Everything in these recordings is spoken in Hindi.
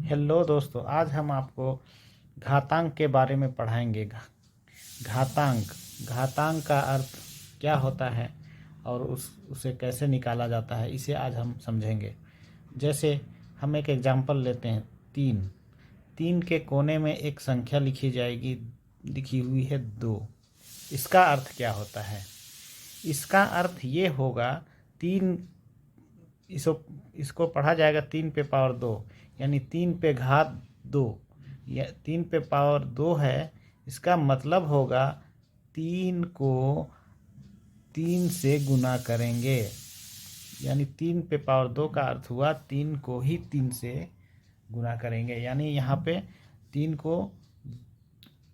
हेलो दोस्तों, आज हम आपको घातांक के बारे में पढ़ाएंगे। घातांक घातांक का अर्थ क्या होता है और उसे कैसे निकाला जाता है, इसे आज हम समझेंगे। जैसे हम एक एग्जाम्पल लेते हैं। तीन तीन के कोने में एक संख्या लिखी जाएगी, लिखी हुई है 2। इसका अर्थ क्या होता है? इसका अर्थ ये होगा, तीन इसको पढ़ा जाएगा 3 पे पावर 2, यानी 3 पे घात 2, या 3 पे पावर 2 है। इसका मतलब होगा 3 को 3 से गुना करेंगे, यानी 3 पे पावर 2 का अर्थ हुआ 3 को ही 3 से गुना करेंगे। यानी यहाँ पे 3 को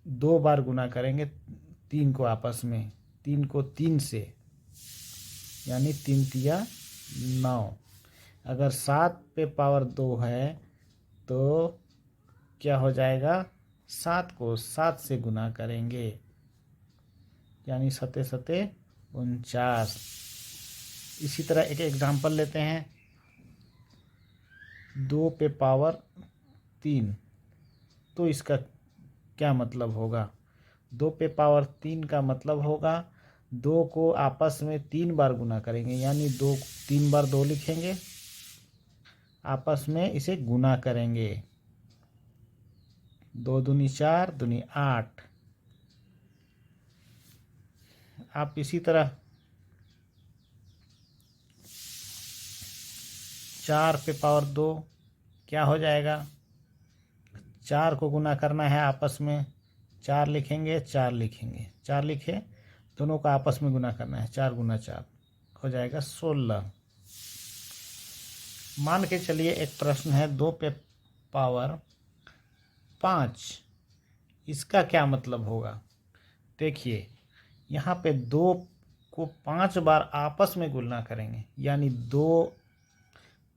2 बार गुना करेंगे, 3 को आपस में, 3 को 3 से, यानी 3 तिया 9। अगर 7 पे पावर 2 है तो क्या हो जाएगा? 7 को 7 से गुना करेंगे, यानी 7 सते 49। इसी तरह एक एग्जाम्पल लेते हैं। 2 पे पावर 3, तो इसका क्या मतलब होगा? 2 पे पावर 3 का मतलब होगा 2 को आपस में 3 बार गुना करेंगे, यानी 3 बार 2 लिखेंगे, आपस में इसे गुना करेंगे। 2 दूनी 4, दूनी 8। आप इसी तरह 4 पे पावर 2 क्या हो जाएगा? 4 को गुना करना है आपस में, 4 लिखेंगे, 4 लिखेंगे, 4 लिखे, दोनों को आपस में गुना करना है। 4 गुना 4 हो जाएगा 16। मान के चलिए एक प्रश्न है 2 पे पावर 5, इसका क्या मतलब होगा? देखिए, यहाँ पे 2 को 5 बार आपस में गुना करेंगे, यानी 2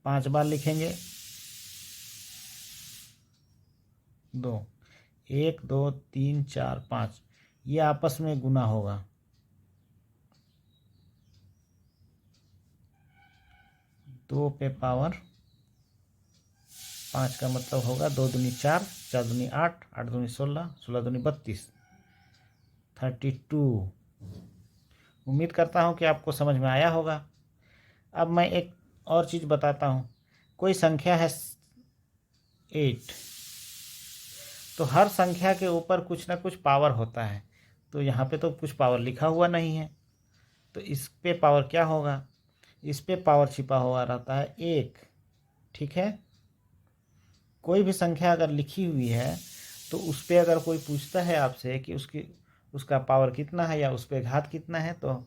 5 बार लिखेंगे। 2 1 2 3 4 5, ये आपस में गुना होगा। 2 पे पावर 5 का मतलब होगा 2 दूनी 4, 4 दूनी 8, 8 दूनी 16, 16 दूनी 32, 32। उम्मीद करता हूँ कि आपको समझ में आया होगा। अब मैं एक और चीज़ बताता हूँ। कोई संख्या है 8, तो हर संख्या के ऊपर कुछ ना कुछ पावर होता है। तो यहाँ पे तो कुछ पावर लिखा हुआ नहीं है, तो इस पे पावर क्या होगा? इस पे पावर छिपा हुआ रहता है 1। ठीक है, कोई भी संख्या अगर लिखी हुई है तो उस पे अगर कोई पूछता है आपसे कि उसका पावर कितना है या उस पे घात कितना है, तो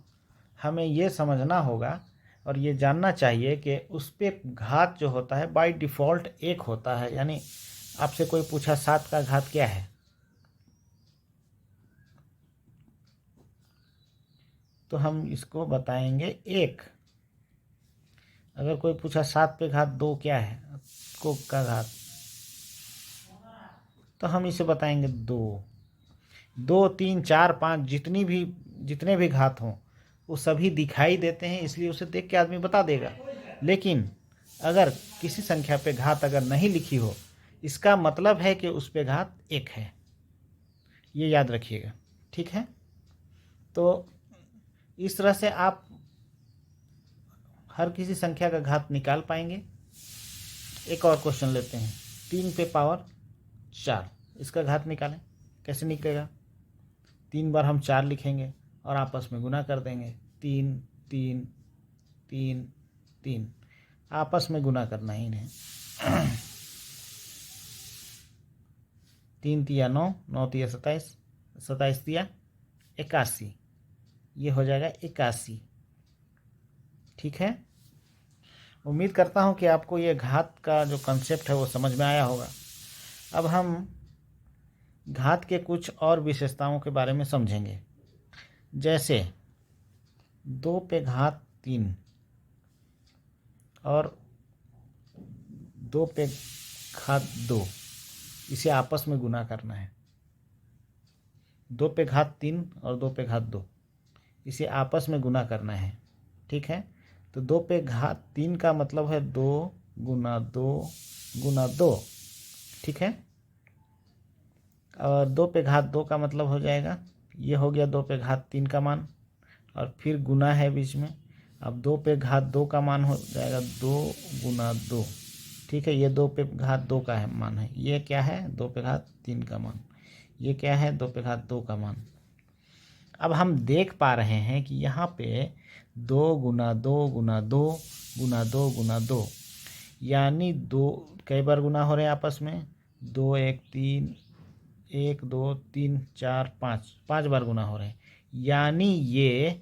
हमें ये समझना होगा और ये जानना चाहिए कि उस पे घात जो होता है बाय डिफ़ॉल्ट 1 होता है। यानी आपसे कोई पूछा 7 का घात क्या है, तो हम इसको बताएंगे 1। अगर कोई पूछा 7 पे घात 2 क्या है, को का घात, तो हम इसे बताएंगे 2। 2 3 4 5 जितने भी घात हों वो सभी दिखाई देते हैं, इसलिए उसे देख के आदमी बता देगा। लेकिन अगर किसी संख्या पे घात अगर नहीं लिखी हो, इसका मतलब है कि उस पे घात 1 है। ये याद रखिएगा, ठीक है? तो इस तरह से आप हर किसी संख्या का घात निकाल पाएंगे। एक और क्वेश्चन लेते हैं। 3 पे पावर 4, इसका घात निकालें। कैसे निकलेगा? 3 बार हम 4 लिखेंगे और आपस में गुना कर देंगे। 3 3 3 3, आपस में गुना करना ही नहीं। 3 तिया 9, 9 तिया 27, 27 तिया 81, ये हो जाएगा 81। ठीक है, उम्मीद करता हूँ कि आपको ये घात का जो कंसेप्ट है वो समझ में आया होगा। अब हम घात के कुछ और विशेषताओं के बारे में समझेंगे। जैसे 2 पे घात 3 और 2 पे घात 2, इसे आपस में गुना करना है। 2 पे घात 3 और 2 पे घात 2, इसे आपस में गुना करना है। ठीक है, तो 2 पे घात 3 का मतलब है 2 गुना 2 गुना 2, ठीक है। और 2 पे घात 2 का मतलब हो जाएगा, ये हो गया 2 पे घात 3 का मान, और फिर गुना है बीच में। अब 2 पे घात 2 का मान हो जाएगा 2 गुना 2, ठीक है। ये 2 पे घात 2 का है मान है, ये क्या है 2 पे घात 3 का मान, ये क्या है 2 पे घात 2 का मान। अब हम देख पा रहे हैं कि यहाँ पे 2 गुना 2 गुना 2 गुना 2 गुना 2, यानी 2 कई बार गुना हो रहे हैं आपस में, 2 1 3, 1 2 3 4 5, 5 बार गुना हो रहे हैं, यानी ये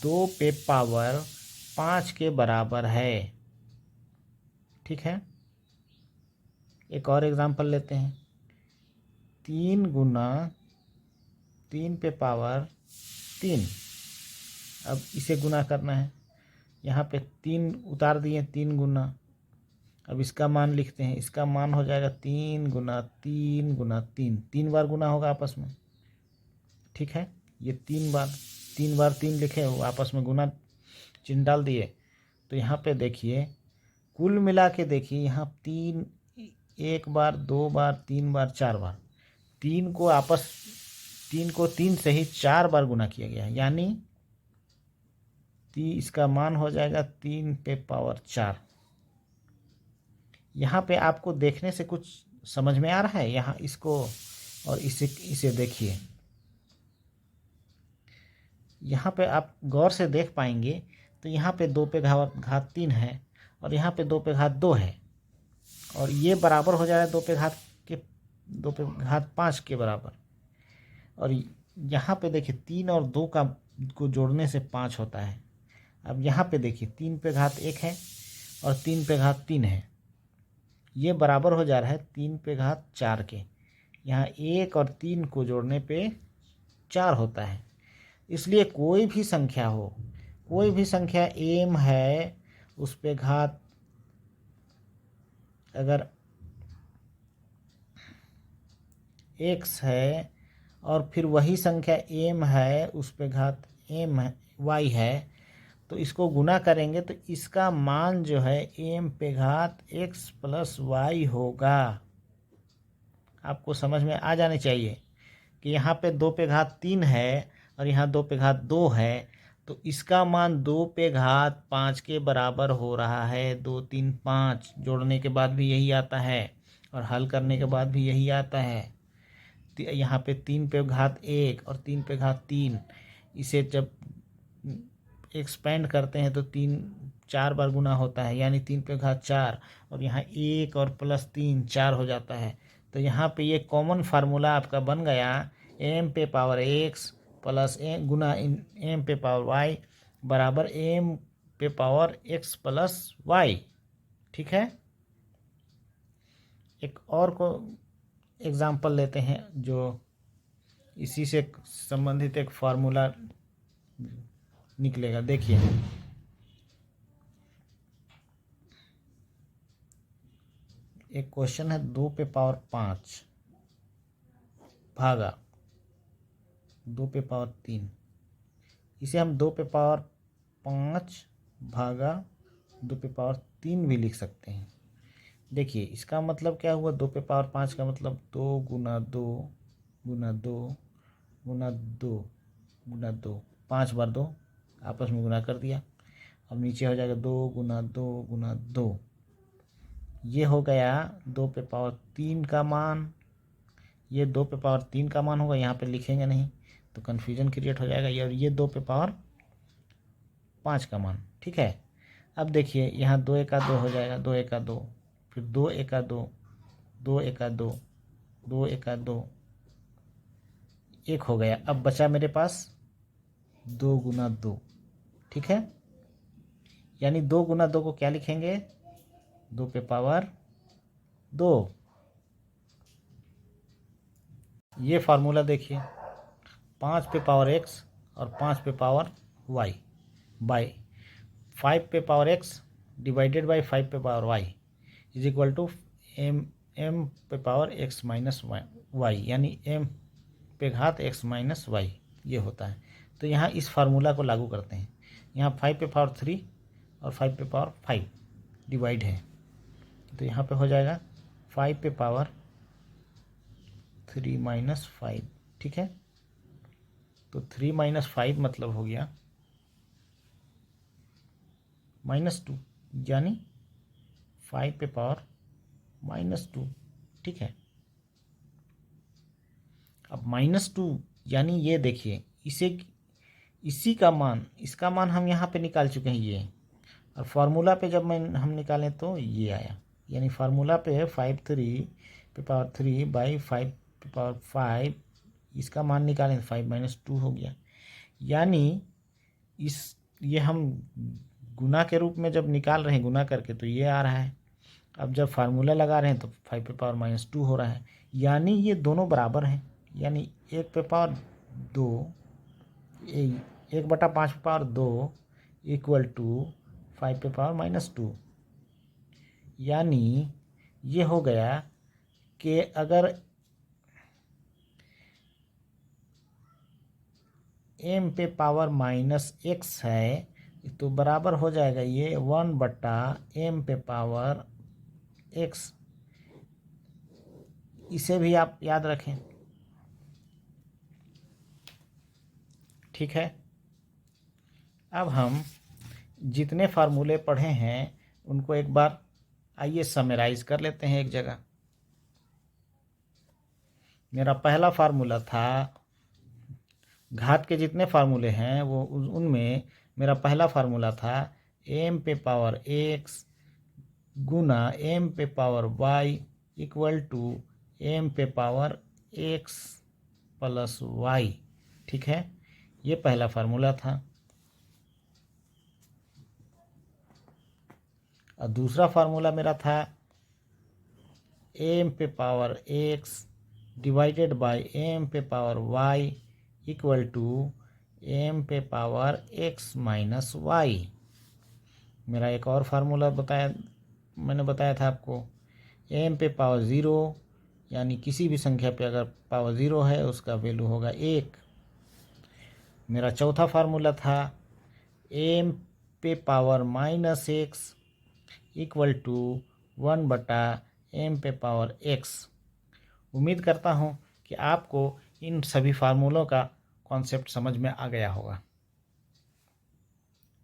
2 पे पावर 5 के बराबर है, ठीक है। एक और एग्जांपल लेते हैं, 3 गुना 3 पे पावर 3। अब इसे गुना करना है, यहाँ पे 3 उतार दिए, 3 गुना, अब इसका मान लिखते हैं, इसका मान हो जाएगा 3 गुना 3 गुना 3, 3 बार गुना होगा आपस में, ठीक है। ये 3 बार 3 लिखे हो, आपस में गुना चिन्ह डाल दिए। तो यहाँ पे देखिए कुल मिला के देखिए, यहाँ 3 1 बार 2 बार 3 बार 4 बार, 3 को 3 से ही 4 बार गुना किया गया है, यानी इसका मान हो जाएगा 3 पे पावर 4। यहाँ पे आपको देखने से कुछ समझ में आ रहा है, यहाँ इसको और इसे देखिए, यहाँ पे आप गौर से देख पाएंगे तो यहाँ पे 2 पे घात 3 है और यहाँ पे 2 पे घात 2 है, और ये बराबर हो जाएगा 2 पे घात 5 के बराबर। और यहाँ पे देखिए 3 और 2 को जोड़ने से 5 होता है। अब यहाँ पे देखिए 3 पे घात 1 है और 3 पे घात 3 है, ये बराबर हो जा रहा है 3 पे घात 4 के। यहाँ 1 और 3 को जोड़ने पे 4 होता है। इसलिए कोई भी संख्या हो, कोई भी संख्या एम है, उस पे घात अगर x है और फिर वही संख्या एम है, उस पे घात एम है y है, तो इसको गुना करेंगे तो इसका मान जो है एम पे घात x प्लस वाई होगा। आपको समझ में आ जाने चाहिए कि यहाँ पे 2 पे घात 3 है और यहाँ 2 पे घात 2 है, तो इसका मान 2 पे घात 5 के बराबर हो रहा है। 2 3 5 जोड़ने के बाद भी यही आता है और हल करने के बाद भी यही आता है। यहाँ पे 3 पे घात 1 और 3 पे घात 3, इसे जब एक्सपेंड करते हैं तो 4 बार गुना होता है, यानी 3 पे घात 4, और यहाँ 1 और प्लस 3 4 हो जाता है। तो यहाँ पे ये कॉमन फार्मूला आपका बन गया, एम पे पावर x प्लस गुना एम पे पावर y बराबर एम पे पावर x प्लस y, ठीक है। एक और को एग्जाम्पल लेते हैं जो इसी से संबंधित एक फार्मूला निकलेगा। देखिए एक क्वेश्चन है 2 पे पावर 5 भागा 2 पे पावर 3, इसे हम 2 पे पावर 5 भागा 2 पे पावर 3 भी लिख सकते हैं। देखिए इसका मतलब क्या हुआ, 2 पे पावर 5 का मतलब 2 गुना 2 गुना 2 गुना 2 गुना 2, 5 बार 2 आपस में गुना कर दिया। अब नीचे हो जाएगा 2 गुना 2 गुना 2, ये हो गया 2 पे पावर 3 का मान, ये 2 पे पावर 3 का मान होगा, यहाँ पे लिखेंगे नहीं तो कन्फ्यूजन क्रिएट हो जाएगा। और ये 2 पे पावर 5 का मान, ठीक है। अब देखिए यहाँ 2 एका 2 हो जाएगा, 2 एका 2, फिर 2 एका 2, 2 एका 2, 2 एका 2, 1 हो गया। अब बचा मेरे पास 2 गुना 2, ठीक है। यानी 2 गुना 2 को क्या लिखेंगे, 2 पे पावर 2। ये फार्मूला देखिए, 5 पे पावर x और 5 पे पावर y बाई 5 पे पावर x डिवाइडेड बाई 5 पे power y is equal to m पे पावर x माइनस वाई, यानी m पे घात x माइनस वाई, ये होता है। तो यहाँ इस फार्मूला को लागू करते हैं, यहाँ 5 पे पावर 3 और 5 पे पावर 5 डिवाइड है, तो यहाँ पे हो जाएगा 5 पे पावर 3 माइनस 5, ठीक है। तो 3 माइनस 5 मतलब हो गया -2, यानी 5 पे पावर -2, ठीक है। अब -2 यानी ये देखिए, इसी का मान, इसका मान हम यहाँ पे निकाल चुके हैं ये, और फार्मूला पे जब हम निकालें तो ये आया, यानी फार्मूला पे है 5 पे पावर 3 बाई 5 पे पावर 5, इसका मान निकालें तो 5 - 2 हो गया। यानी ये हम गुना के रूप में जब निकाल रहे हैं, गुना करके, तो ये आ रहा है। अब जब फार्मूला लगा रहे हैं तो 5 पे पावर -2 हो रहा है, यानी ये दोनों बराबर हैं। यानी 1 पे पावर 2, 1/5 पे पावर 2 इक्वल टू 5 पे पावर -2। यानी ये हो गया कि अगर m पे पावर -x है तो बराबर हो जाएगा ये 1/m पे पावर x। इसे भी आप याद रखें, ठीक है। अब हम जितने फार्मूले पढ़े हैं उनको एक बार आइए समराइज कर लेते हैं एक जगह। मेरा पहला फार्मूला था, घात के जितने फार्मूले हैं वो उनमें मेरा पहला फार्मूला था m पे पावर x गुना m पे power y equal to m पे पावर x प्लस y, ठीक है। ये पहला फार्मूला था। और दूसरा फार्मूला मेरा था m पे power x divided by m पे power y equal to m पे पावर x माइनस y। मेरा एक और फार्मूला मैंने बताया था आपको, m पे पावर 0, यानी किसी भी संख्या पे अगर पावर 0 है उसका वैल्यू होगा 1। मेरा चौथा फार्मूला था m पे power -x equal to 1/m पे पावर x। उम्मीद करता हूँ कि आपको इन सभी फार्मूलों का कॉन्सेप्ट समझ में आ गया होगा।